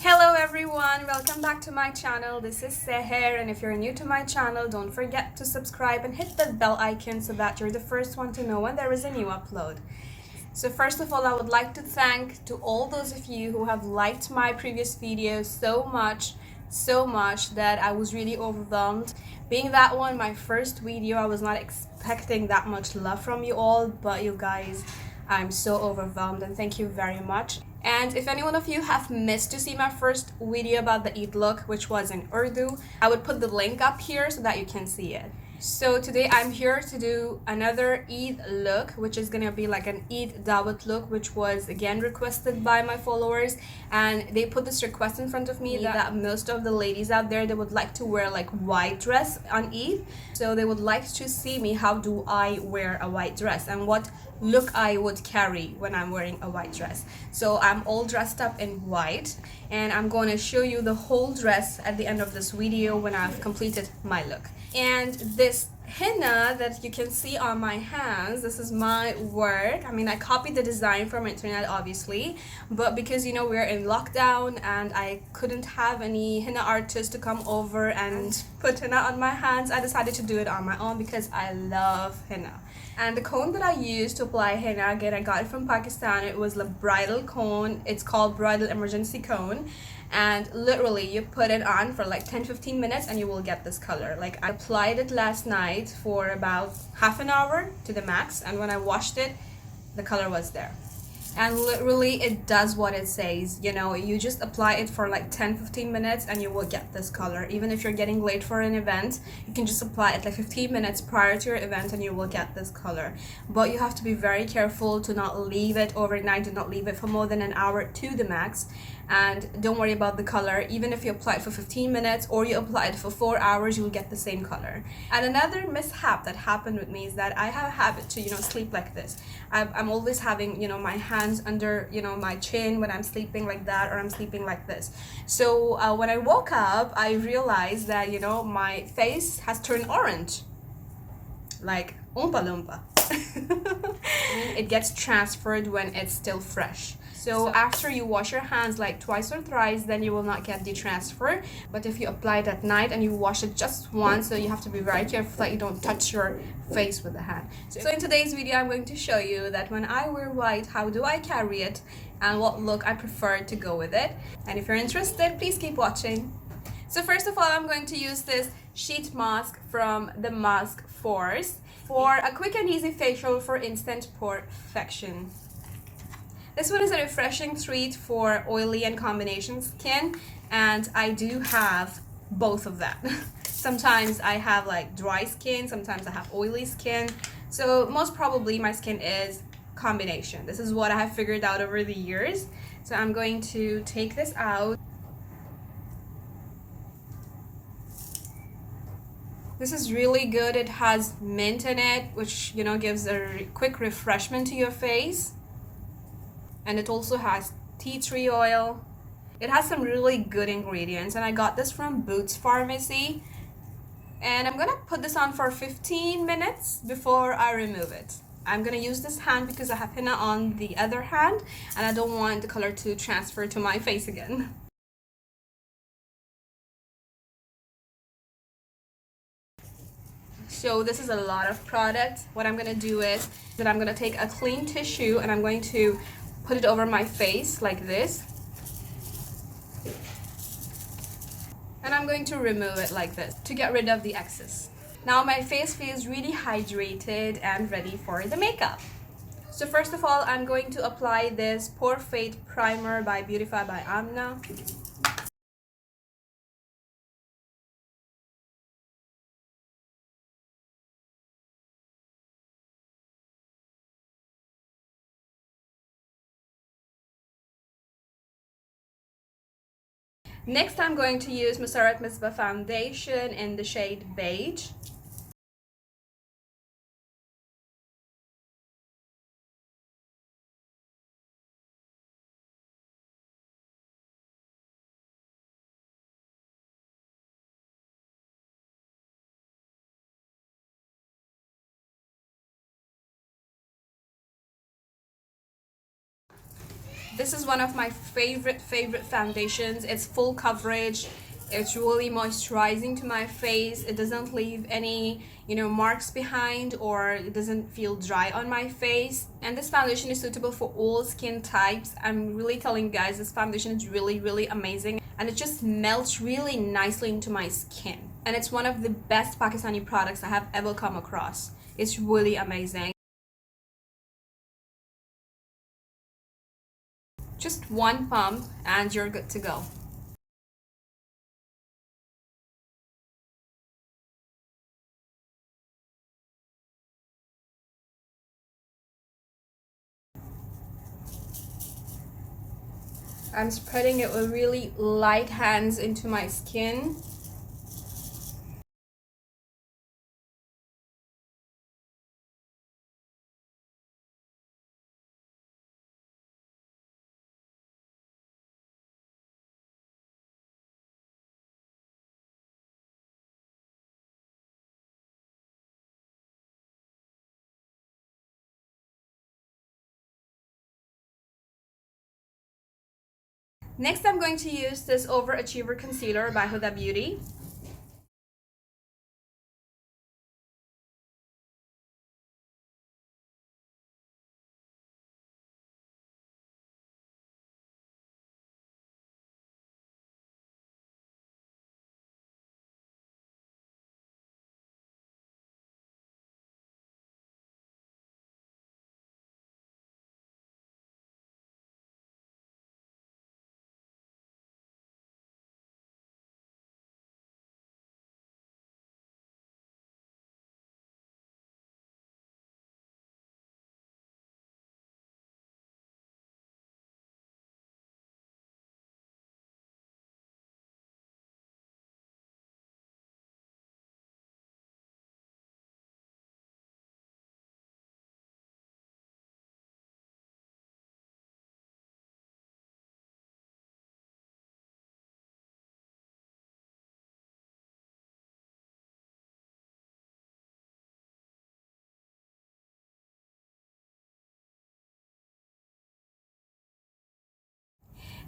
Hello everyone, welcome back to my channel. This is Seher, and if you're new to my channel, don't forget to subscribe and hit the bell icon so that you're the first one to know when there is a new upload. So first of all, I would like to thank to all those of you who have liked my previous videos so much that I was really overwhelmed. Being that one my first video, I was not expecting that much love from you all, but you guys, I'm so overwhelmed and thank you very much. And if any one of you have missed to see my first video about the Eid look, which was in Urdu, I would put the link up here so that you can see it. So today I'm here to do another Eid look, which is gonna be like an Eid Dawat look, which was again requested by my followers, and they put this request in front of me that most of the ladies out there, they would like to wear like white dress on Eid. So they would like to see me how do I wear a white dress and what look I would carry when I'm wearing a white dress. So I'm all dressed up in white and I'm going to show you the whole dress at the end of this video when I've completed my look. And this henna that you can see on my hands, this is my work. I mean, I copied the design from internet obviously, but because you know we're in lockdown and I couldn't have any henna artist to come over and put henna on my hands, I decided to do it on my own because I love henna. And the cone that I used to apply henna, again, I got it from Pakistan. It was the bridal cone. It's called bridal emergency cone, and literally you put it on for like 10-15 minutes and you will get this color. Like, I applied it last night for about half an hour to the max, and when I washed it, the color was there. And literally it does what it says. You know, you just apply it for like 10-15 minutes and you will get this color. Even if you're getting late for an event, you can just apply it like 15 minutes prior to your event and you will get this color. But you have to be very careful to not leave it overnight, do not leave it for more than an hour to the max. And don't worry about the color. Even if you apply it for 15 minutes or you apply it for 4 hours, you will get the same color. And another mishap that happened with me is that I have a habit to, sleep like this. I'm always having, my hands under, my chin when I'm sleeping like that, or I'm sleeping like this. So when I woke up, I realized that, my face has turned orange. Like Oompa Loompa. It gets transferred when it's still fresh. So after you wash your hands like twice or thrice, then you will not get the transfer. But if you apply it at night and you wash it just once, so you have to be very careful that you don't touch your face with the hand. So in today's video, I'm going to show you that when I wear white, how do I carry it and what look I prefer to go with it. And if you're interested, please keep watching. So first of all, I'm going to use this sheet mask from the Mask Force for a quick and easy facial for instant perfection. This one is a refreshing treat for oily and combination skin, and I do have both of that. Sometimes I have like dry skin, sometimes I have oily skin. So most probably my skin is combination. This is what I have figured out over the years. So I'm going to take this out. This is really good. It has mint in it, which gives a quick refreshment to your face. And it also has tea tree oil. It has some really good ingredients, and I got this from Boots Pharmacy. And I'm gonna put this on for 15 minutes before I remove it. I'm gonna use this hand because I have henna on the other hand and I don't want the color to transfer to my face again. So this is a lot of product. What I'm gonna do is that I'm gonna take a clean tissue and I'm going to put it over my face like this. And I'm going to remove it like this to get rid of the excess. Now my face feels really hydrated and ready for the makeup. So first of all, I'm going to apply this Porfade Primer by Beauties by Amna. Next, I'm going to use Masarrat Misbah foundation in the shade Beige. This is one of my favorite foundations. It's full coverage. It's really moisturizing to my face. It doesn't leave any, marks behind, or it doesn't feel dry on my face. And this foundation is suitable for all skin types. I'm really telling you guys, this foundation is really amazing, and it just melts really nicely into my skin. And it's one of the best Pakistani products I have ever come across. It's really amazing. Just one pump and you're good to go. I'm spreading it with really light hands into my skin. Next, I'm going to use this Overachiever Concealer by Huda Beauty.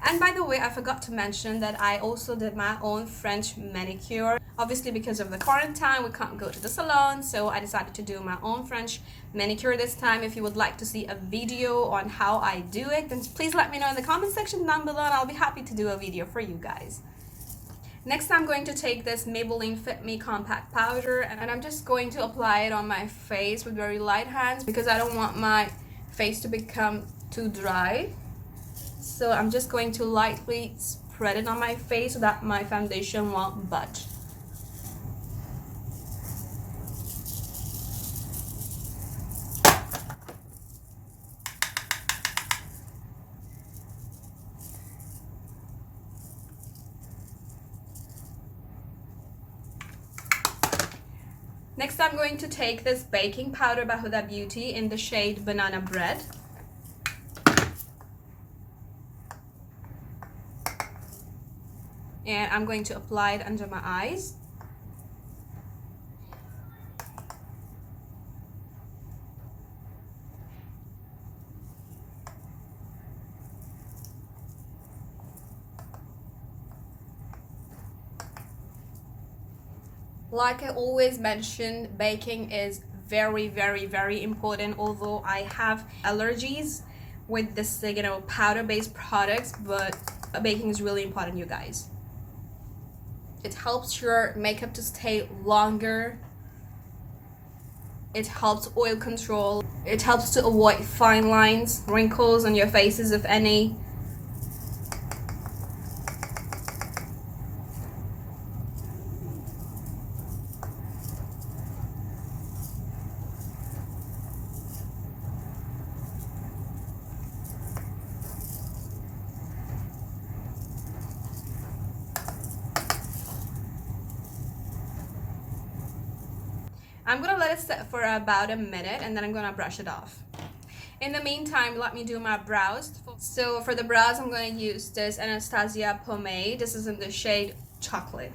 And by the way, I forgot to mention that I also did my own French manicure. Obviously, because of the quarantine, we can't go to the salon, so I decided to do my own French manicure this time. If you would like to see a video on how I do it, then please let me know in the comment section down below, and I'll be happy to do a video for you guys. Next, I'm going to take this Maybelline Fitme compact powder, and I'm just going to apply it on my face with very light hands because I don't want my face to become too dry. So I'm just going to lightly spread it on my face so that my foundation won't budge. Next, I'm going to take this baking powder by Huda Beauty in the shade Banana Bread. And I'm going to apply it under my eyes. Like I always mention, baking is very important, although I have allergies with this powder-based products, but baking is really important, you guys. It helps your makeup to stay longer. It helps oil control. It helps to avoid fine lines, wrinkles on your faces, if any. I'm gonna let it set for about a minute, and then I'm gonna brush it off. In the meantime, let me do my brows. So for the brows, I'm going to use this Anastasia pomade. This is in the shade Chocolate.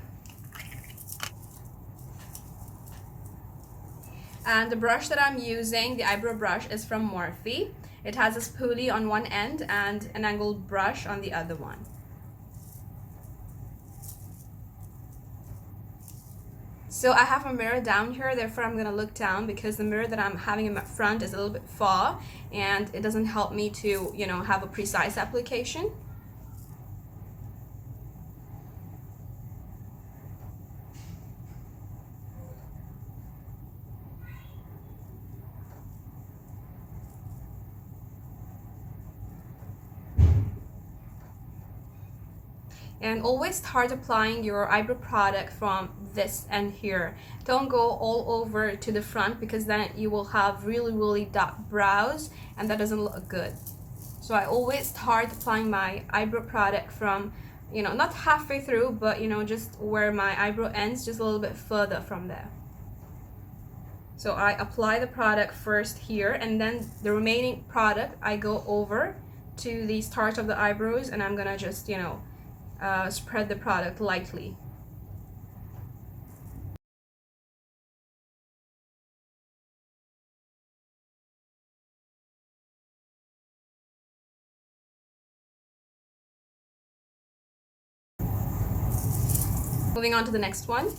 And the brush that I'm using, the eyebrow brush, is from Morphe. It has a spoolie on one end and an angled brush on the other one. So I have a mirror down here, therefore I'm going to look down because the mirror that I'm having in my front is a little bit far and it doesn't help me to, you know, have a precise application. And always start applying your eyebrow product from this end here. Don't go all over to the front because then you will have really dark brows and that doesn't look good. So I always start applying my eyebrow product from, you know, not halfway through, but you know, just where my eyebrow ends, just a little bit further from there. So I apply the product first here and then the remaining product I go over to the start of the eyebrows and I'm gonna just, you know, spread the product lightly. Moving on to the next one.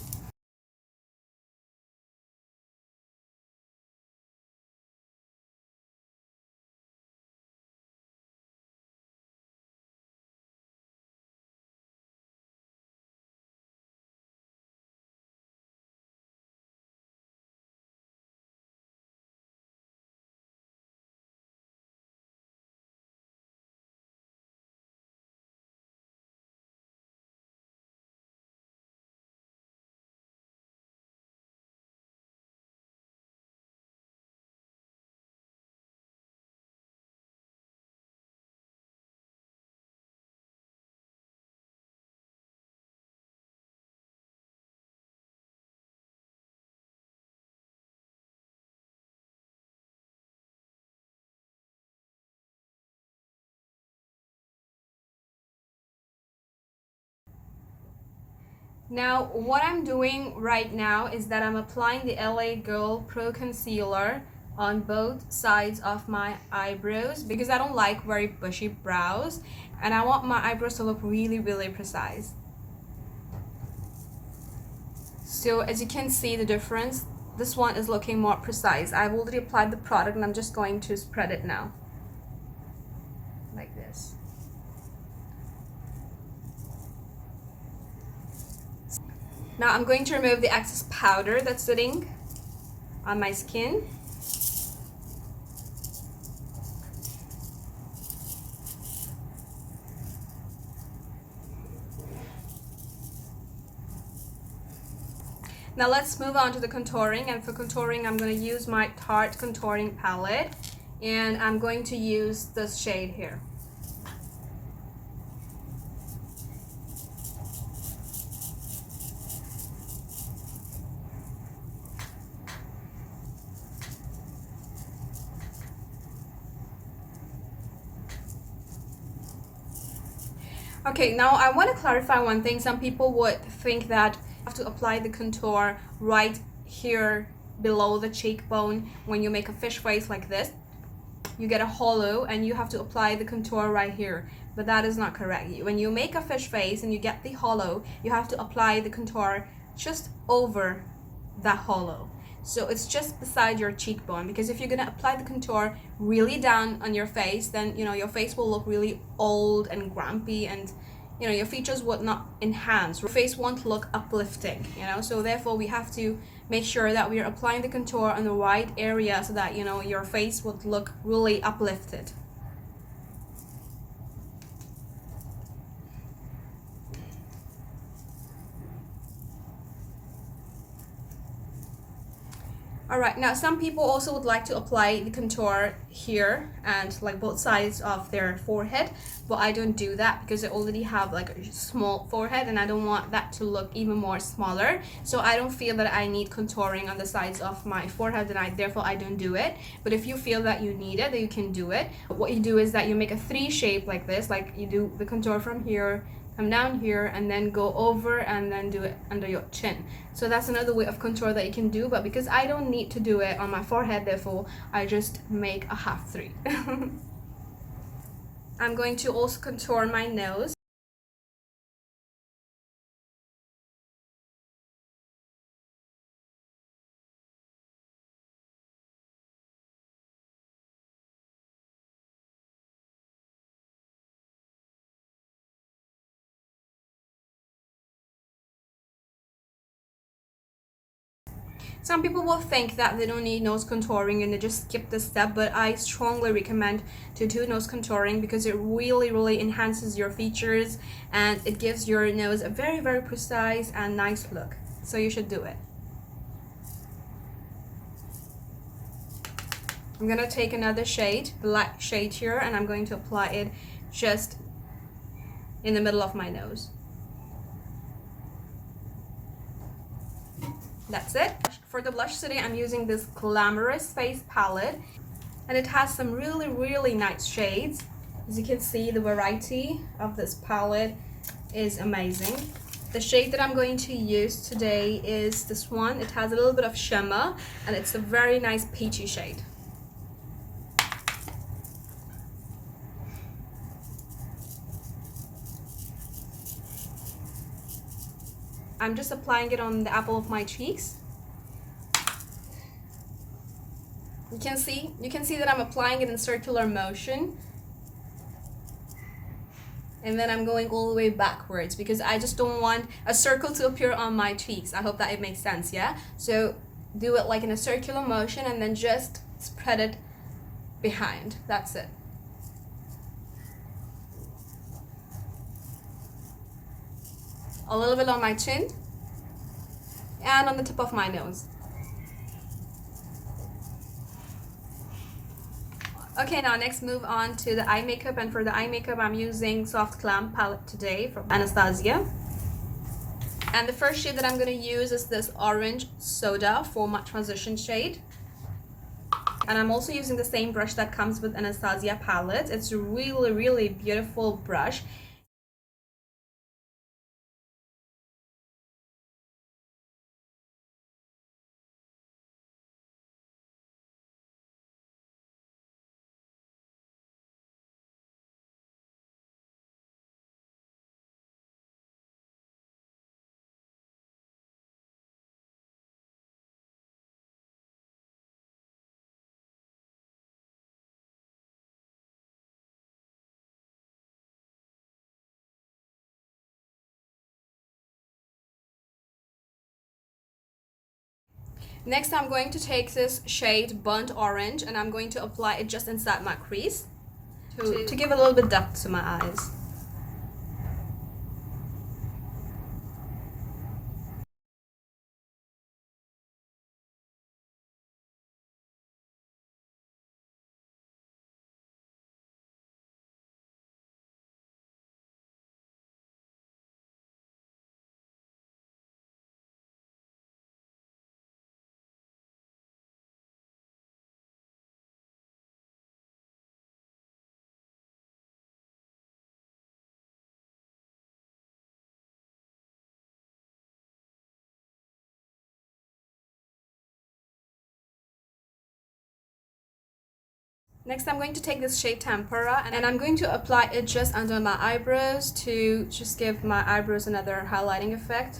Now what I'm doing right now is that I'm applying the LA Girl Pro Concealer on both sides of my eyebrows because I don't like very bushy brows and I want my eyebrows to look really precise. So as you can see the difference, this one is looking more precise. I've already applied the product and I'm just going to spread it now like this. Now I'm going to remove the excess powder that's sitting on my skin. Now let's move on to the contouring, and for contouring I'm going to use my Tarte contouring palette and I'm going to use this shade here. Okay, now I want to clarify one thing. Some people would think that you have to apply the contour right here below the cheekbone. When you make a fish face like this, you get a hollow and you have to apply the contour right here, but that is not correct. When you make a fish face and you get the hollow, you have to apply the contour just over that hollow. So it's just beside your cheekbone, because if you're gonna apply the contour really down on your face, then you know your face will look really old and grumpy, and you know your features would not enhance. Your face won't look uplifting, you know. So therefore we have to make sure that we are applying the contour on the right area so that you know your face would look really uplifted. Alright, now some people also would like to apply the contour here and like both sides of their forehead, but I don't do that because I already have like a small forehead and I don't want that to look even more smaller. So I don't feel that I need contouring on the sides of my forehead, and therefore I don't do it. But if you feel that you need it, then you can do it. What you do is that you make a 3 shape like this, like you do the contour from here, come down here and then go over and then do it under your chin. So that's another way of contour that you can do, but because I don't need to do it on my forehead, therefore I just make a half 3. I'm going to also contour my nose. Some people will think that they don't need nose contouring and they just skip this step, but I strongly recommend to do nose contouring because it really enhances your features and it gives your nose a very precise and nice look. So you should do it. I'm gonna take another shade, black shade here, and I'm going to apply it just in the middle of my nose. That's it. For the blush today, I'm using this Glamorous Face palette, and it has some really nice shades. As you can see, the variety of this palette is amazing. The shade that I'm going to use today is this one. It has a little bit of shimmer, and it's a very nice peachy shade. I'm just applying it on the apple of my cheeks. You can see that I'm applying it in circular motion. And then I'm going all the way backwards because I just don't want a circle to appear on my cheeks. I hope that it makes sense, yeah? So do it like in a circular motion and then just spread it behind. That's it. A little bit on my chin and on the tip of my nose. Okay, now next move on to the eye makeup, and for the eye makeup I'm using Soft Glam palette today from Anastasia. And the first shade that I'm going to use is this Orange Soda for my transition shade. And I'm also using the same brush that comes with Anastasia palette. It's a really beautiful brush. Next, I'm going to take this shade Burnt Orange and I'm going to apply it just inside my crease to give a little bit depth to my eyes. Next, I'm going to take this shade Tempera and I'm going to apply it just under my eyebrows to just give my eyebrows another highlighting effect.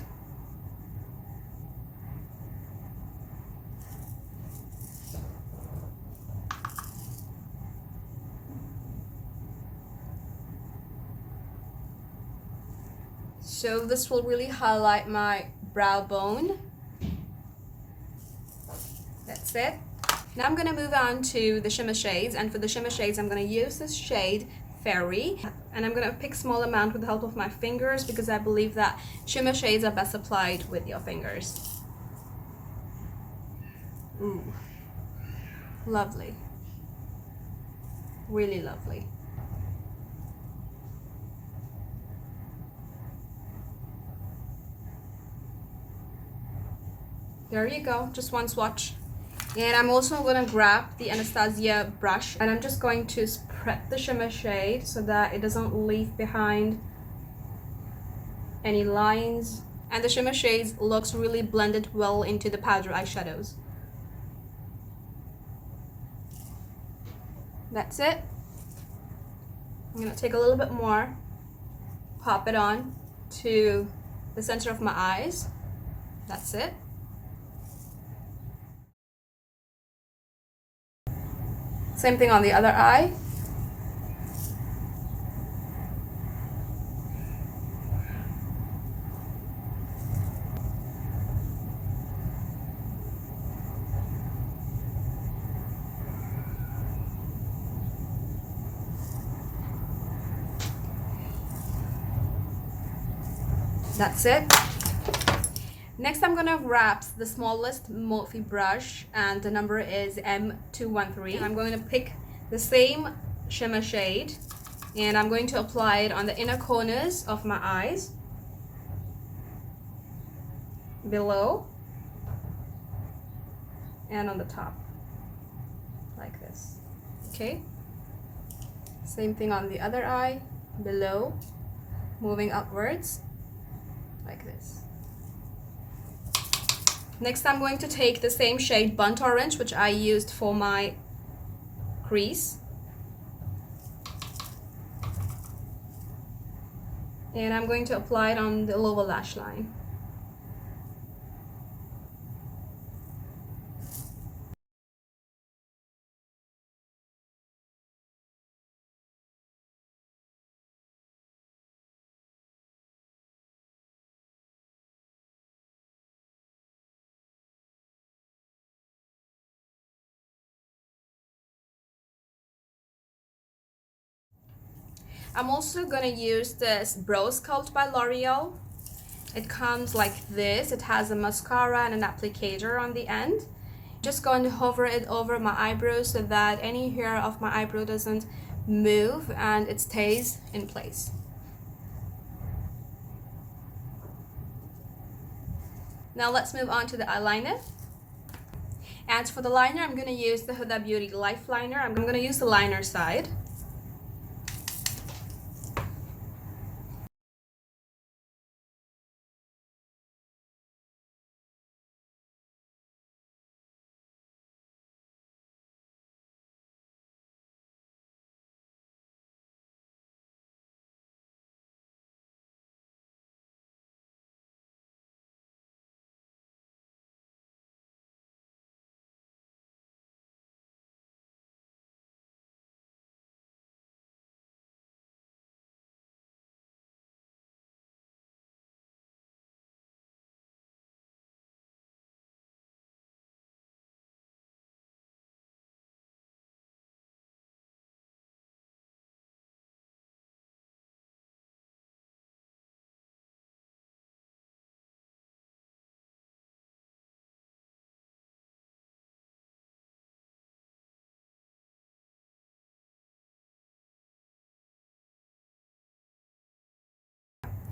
So this will really highlight my brow bone. That's it. Now I'm going to move on to the shimmer shades, and for the shimmer shades I'm going to use this shade Fairy, and I'm going to pick small amount with the help of my fingers because I believe that shimmer shades are best applied with your fingers. Ooh, lovely, really lovely. There you go, just one swatch. And I'm also going to grab the Anastasia brush and I'm just going to spread the shimmer shade so that it doesn't leave behind any lines, and the shimmer shades looks really blended well into the powder eyeshadows. That's it. I'm gonna take a little bit more, pop it on to the center of my eyes. That's it. Same thing on the other eye. That's it. Next, I'm gonna grab the smallest Morphe brush, and the number is M213. I'm going to pick the same shimmer shade, and I'm going to apply it on the inner corners of my eyes, below, and on the top, like this. Okay. Same thing on the other eye, below, moving upwards, like this. Next, I'm going to take the same shade Burnt Orange, which I used for my crease, and I'm going to apply it on the lower lash line. I'm also gonna use this Brow Sculpt by L'Oreal. It comes like this. It has a mascara and an applicator on the end. Just going to hover it over my eyebrows so that any hair of my eyebrow doesn't move and it stays in place. Now let's move on to the eyeliner. And for the liner, I'm going to use the Huda Beauty Life Liner. I'm going to use the liner side.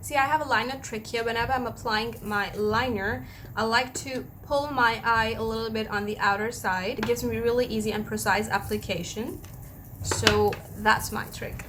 See, I have a liner trick here. Whenever I'm applying my liner, I like to pull my eye a little bit on the outer side. It gives me really easy and precise application. So that's my trick.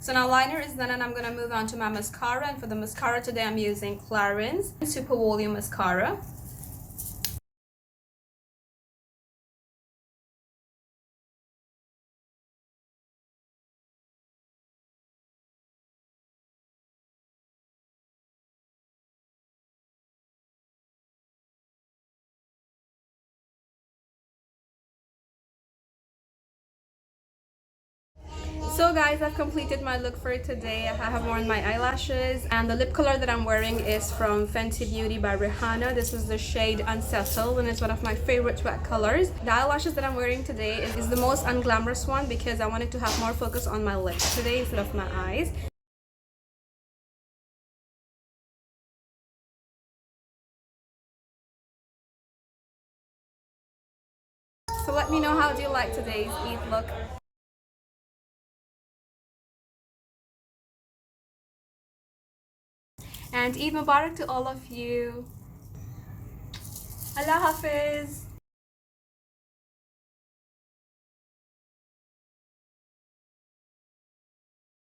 So now liner is done and I'm going to move on to my mascara. And for the mascara today, I'm using Clarins Supervolume Mascara. So guys, I've completed my look for today. I have worn my eyelashes, and the lip color that I'm wearing is from Fenty Beauty by Rihanna. This is the shade Unsettled, and it's one of my favorite wet colors. The eyelashes that I'm wearing today is the most unglamorous one because I wanted to have more focus on my lips today instead of my eyes. So let me know how do you like today's Eid look. And Eid Mubarak to all of you. Allah Hafiz.